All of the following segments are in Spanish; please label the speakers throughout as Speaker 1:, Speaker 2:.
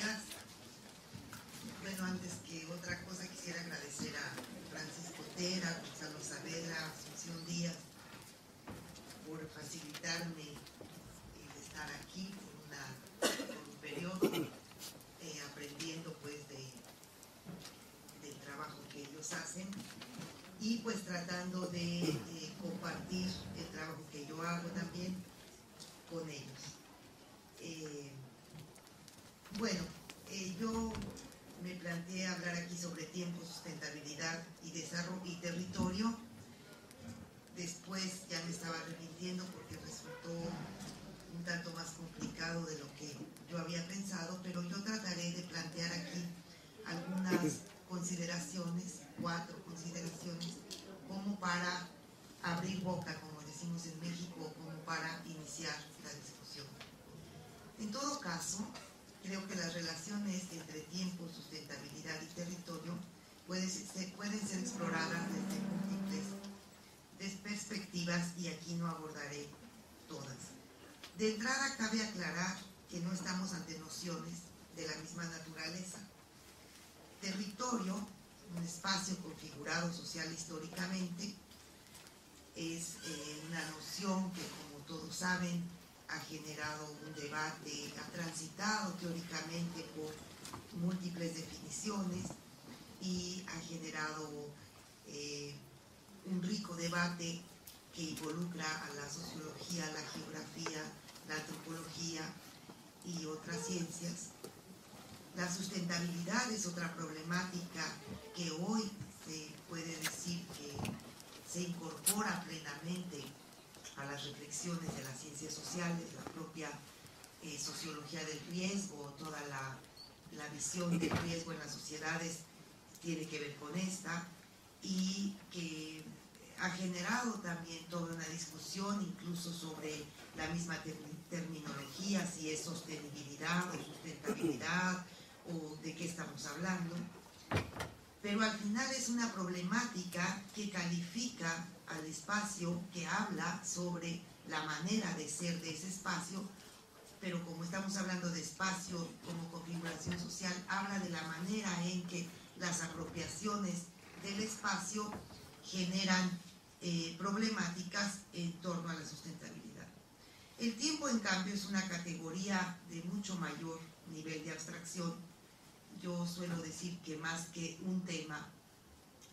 Speaker 1: días. Bueno, antes que otra cosa quisiera agradecer a Francisco Tera, Gonzalo Saavedra, Asunción Díaz por facilitarme el estar aquí por un periodo, aprendiendo pues del trabajo que ellos hacen y pues tratando de compartir el trabajo que yo hago también con ellos. Yo me planteé hablar aquí sobre tiempo, sustentabilidad y desarrollo y territorio. Después ya me estaba arrepintiendo porque resultó un tanto más complicado de lo que yo había pensado, pero yo trataré de plantear aquí algunas consideraciones, 4 consideraciones, como para abrir boca, como decimos en México, como para iniciar la discusión. En todo caso, creo que las relaciones entre tiempo, sustentabilidad y territorio pueden ser exploradas desde múltiples perspectivas y aquí no abordaré todas. De entrada, cabe aclarar que no estamos ante nociones de la misma naturaleza. Territorio, un espacio configurado social históricamente, es una noción que, como todos saben, ha generado un debate, ha transitado teóricamente por múltiples definiciones y ha generado un rico debate que involucra a la sociología, la geografía, la antropología y otras ciencias. La sustentabilidad es otra problemática que hoy se puede decir que se incorpora plenamente a las reflexiones de las ciencias sociales, la propia sociología del riesgo, toda la visión del riesgo en las sociedades tiene que ver con esta, y que ha generado también toda una discusión incluso sobre la misma terminología, si es sostenibilidad o sustentabilidad o de qué estamos hablando. Pero al final es una problemática que califica al espacio, que habla sobre la manera de ser de ese espacio, pero como estamos hablando de espacio como configuración social, habla de la manera en que las apropiaciones del espacio generan problemáticas en torno a la sustentabilidad. El tiempo, en cambio, es una categoría de mucho mayor nivel de abstracción. Yo suelo decir que más que un tema,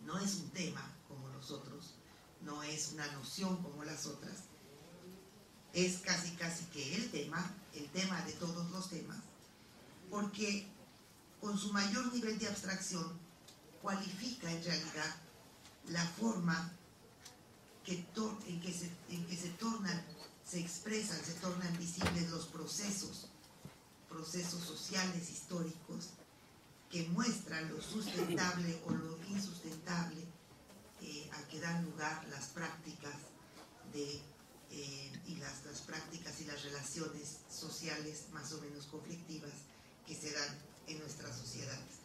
Speaker 1: no es un tema como los otros, no es una noción como las otras, es casi que el tema de todos los temas, porque con su mayor nivel de abstracción cualifica en realidad la forma en que se expresan, se tornan visibles los procesos sociales históricos que muestran lo sustentable o lo insustentable a que dan lugar las prácticas las prácticas y las relaciones sociales más o menos conflictivas que se dan en nuestras sociedades.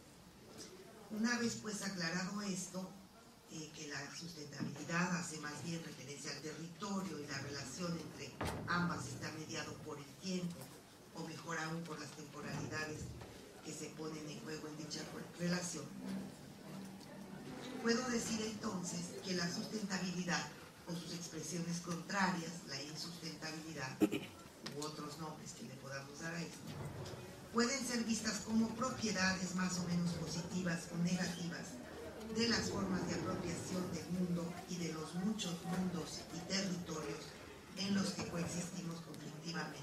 Speaker 1: Una vez pues aclarado esto, que la sustentabilidad hace más bien referencia al territorio y la relación entre ambas está mediado por el tiempo, o mejor aún por las temporalidades que se ponen en juego en dicha relación. Puedo decir entonces que la sustentabilidad o sus expresiones contrarias, la insustentabilidad u otros nombres que le podamos dar a esto, pueden ser vistas como propiedades más o menos positivas o negativas de las formas de apropiación del mundo y de los muchos mundos y territorios en los que coexistimos conflictivamente.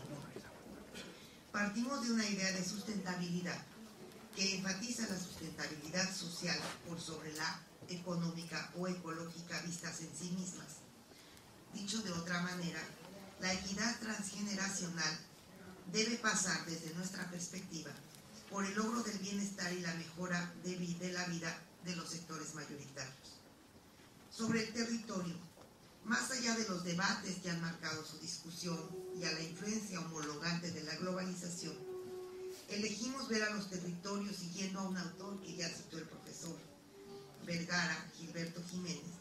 Speaker 1: Partimos de una idea de sustentabilidad que enfatiza la sustentabilidad social por sobre la económica o ecológica vistas en sí mismas. Dicho de otra manera, la equidad transgeneracional debe pasar desde nuestra perspectiva por el logro del bienestar y la mejora de la vida de los sectores mayoritarios. Sobre el territorio, más allá de los debates que han marcado su discusión y a la influencia homologante de la globalización, elegimos ver a los territorios siguiendo a un autor que ya citó el profesor Vergara, Gilberto Jiménez,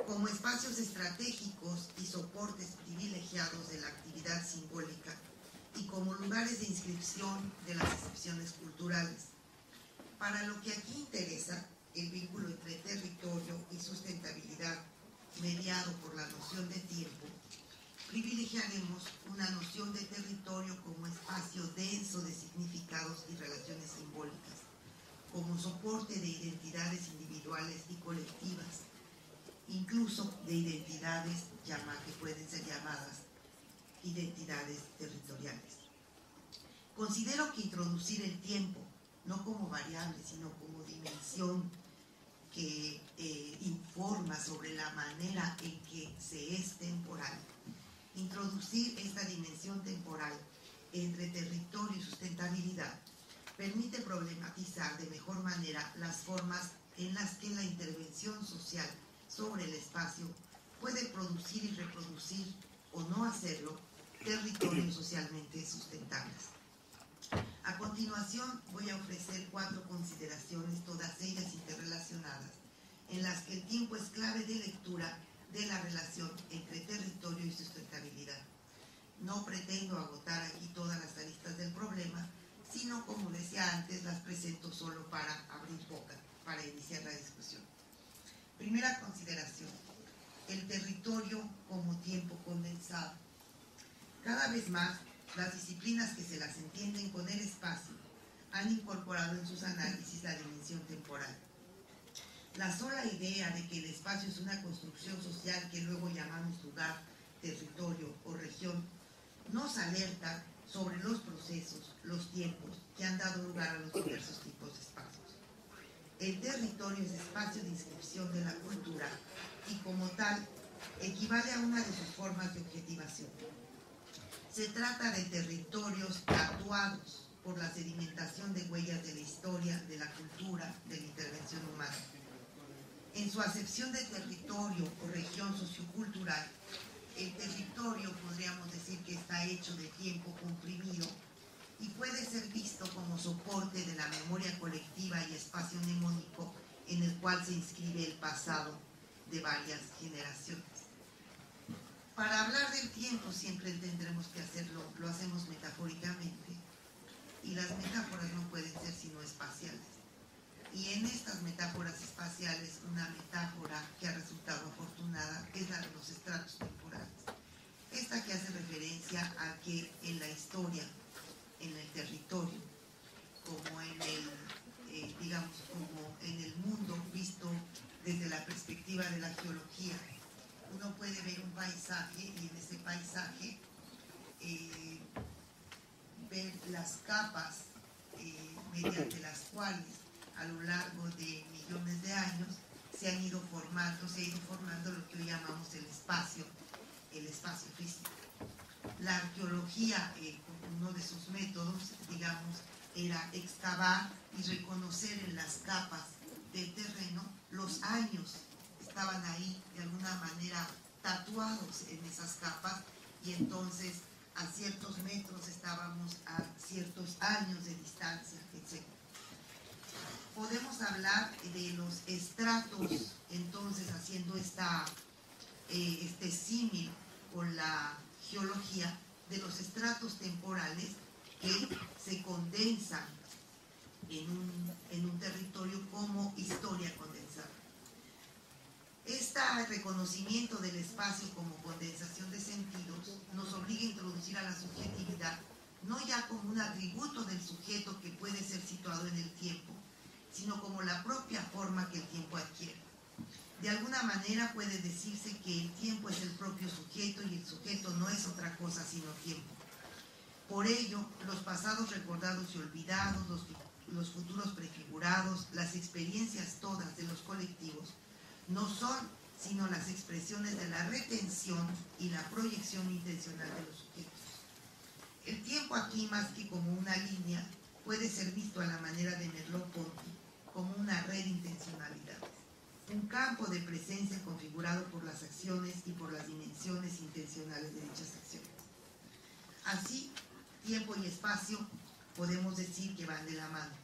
Speaker 1: como espacios estratégicos y soportes privilegiados de la actividad simbólica y como lugares de inscripción de las excepciones culturales. Para lo que aquí interesa, el vínculo entre territorio y sustentabilidad, mediado por la noción de tiempo, privilegiaremos una noción de territorio como espacio denso de significados y relaciones simbólicas, como soporte de identidades individuales y colectivas, incluso de identidades que pueden ser llamadas identidades territoriales. Considero que introducir el tiempo, no como variable, sino como dimensión que informa sobre la manera en que se es temporal, introducir esta dimensión temporal entre territorio y sustentabilidad permite problematizar de mejor manera las formas en las que la intervención social sobre el espacio puede producir y reproducir, o no hacerlo, territorios socialmente sustentables. A continuación voy a ofrecer 4 consideraciones, todas ellas interrelacionadas, en las que el tiempo es clave de lectura de la relación entre territorio y sustentabilidad. No pretendo agotar aquí todas las aristas del problema, sino, como decía antes, las presento solo para abrir boca, para iniciar la discusión. Primera consideración: el territorio como tiempo condensado. Cada vez más, las disciplinas que se las entienden con el espacio han incorporado en sus análisis la dimensión temporal. La sola idea de que el espacio es una construcción social que luego llamamos lugar, territorio o región nos alerta sobre los procesos, los tiempos que han dado lugar a los diversos tipos de espacios. El territorio es espacio de inscripción de la cultura y, como tal, equivale a una de sus formas de objetivación. Se trata de territorios tatuados por la sedimentación de huellas de la historia, de la cultura, de la intervención humana. En su acepción de territorio o región sociocultural, el territorio podríamos decir que está hecho de tiempo comprimido y puede ser visto como soporte de la memoria colectiva y espacio mnemónico en el cual se inscribe el pasado de varias generaciones. Para hablar del tiempo siempre tendremos que hacerlo, lo hacemos metafóricamente, y las metáforas no pueden ser sino espaciales. Y en estas metáforas espaciales, una metáfora que ha resultado afortunada es la de los estratos temporales. Esta que hace referencia a que en la historia, en el territorio, como en el, como en el mundo visto desde la perspectiva de la geología, uno puede ver un paisaje y en ese paisaje ver las capas mediante las cuales a lo largo de millones de años se ha ido formando lo que hoy llamamos el espacio físico. La arqueología, uno de sus métodos, era excavar y reconocer en las capas del terreno los años. Estaban ahí de alguna manera tatuados en esas capas y entonces a ciertos metros estábamos a ciertos años de distancia, etc. Podemos hablar de los estratos, entonces haciendo este símil con la geología, de los estratos temporales que se condensan en un territorio como historia condensada. Este reconocimiento del espacio como condensación de sentidos nos obliga a introducir a la subjetividad no ya como un atributo del sujeto que puede ser situado en el tiempo, sino como la propia forma que el tiempo adquiere. De alguna manera puede decirse que el tiempo es el propio sujeto y el sujeto no es otra cosa sino tiempo. Por ello, los pasados recordados y olvidados, los futuros prefigurados, las experiencias todas de los colectivos, no son sino las expresiones de la retención y la proyección intencional de los sujetos. El tiempo aquí, más que como una línea, puede ser visto a la manera de Merleau-Ponty como una red de intencionalidades, un campo de presencia configurado por las acciones y por las dimensiones intencionales de dichas acciones. Así, tiempo y espacio podemos decir que van de la mano.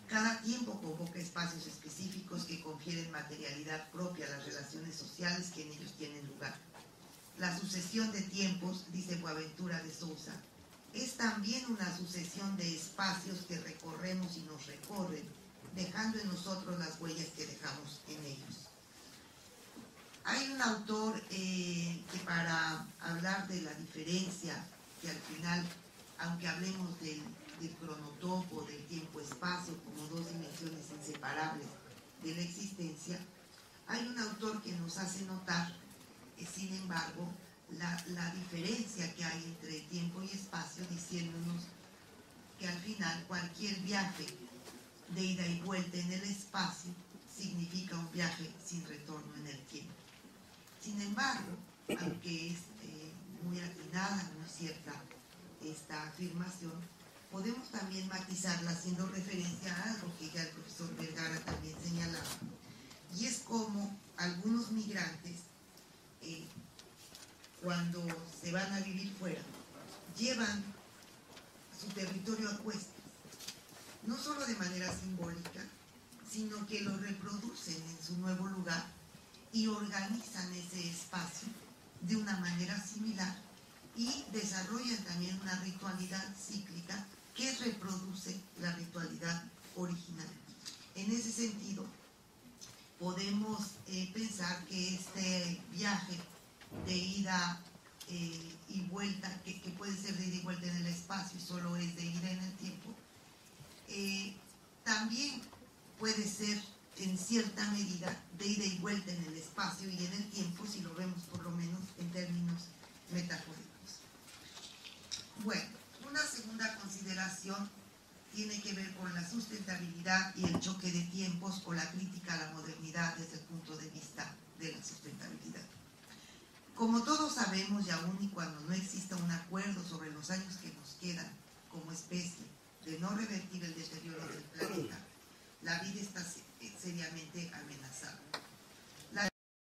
Speaker 1: Cada tiempo convoca espacios específicos que confieren materialidad propia a las relaciones sociales que en ellos tienen lugar. La sucesión de tiempos, dice Boaventura de Sousa, es también una sucesión de espacios que recorremos y nos recorren, dejando en nosotros las huellas que dejamos en ellos. Hay un autor que para hablar de la diferencia, que al final, aunque hablemos del cronotopo, del tiempo-espacio como dos dimensiones inseparables de la existencia, hay un autor que nos hace notar, sin embargo, la diferencia que hay entre tiempo y espacio, diciéndonos que al final cualquier viaje de ida y vuelta en el espacio significa un viaje sin retorno en el tiempo. Sin embargo, aunque es muy atinada, muy cierta esta afirmación, podemos también matizarla haciendo referencia a algo que ya el profesor Vergara también señalaba, y es como algunos migrantes, cuando se van a vivir fuera, llevan su territorio a cuestas, no solo de manera simbólica, sino que lo reproducen en su nuevo lugar y organizan ese espacio de una manera similar y desarrollan también una ritualidad cíclica que reproduce la ritualidad original. En ese sentido, podemos pensar que este viaje de ida y vuelta, que puede ser de ida y vuelta en el espacio y solo es de ida en el tiempo, también puede ser en cierta medida de ida y vuelta en el espacio y en el tiempo, si lo vemos por lo menos en términos metafóricos. Bueno, una segunda consideración tiene que ver con la sustentabilidad y el choque de tiempos o la crítica a la modernidad desde el punto de vista de la sustentabilidad. Como todos sabemos, y aún y cuando no exista un acuerdo sobre los años que nos quedan como especie de no revertir el deterioro del planeta, la vida está seriamente amenazada.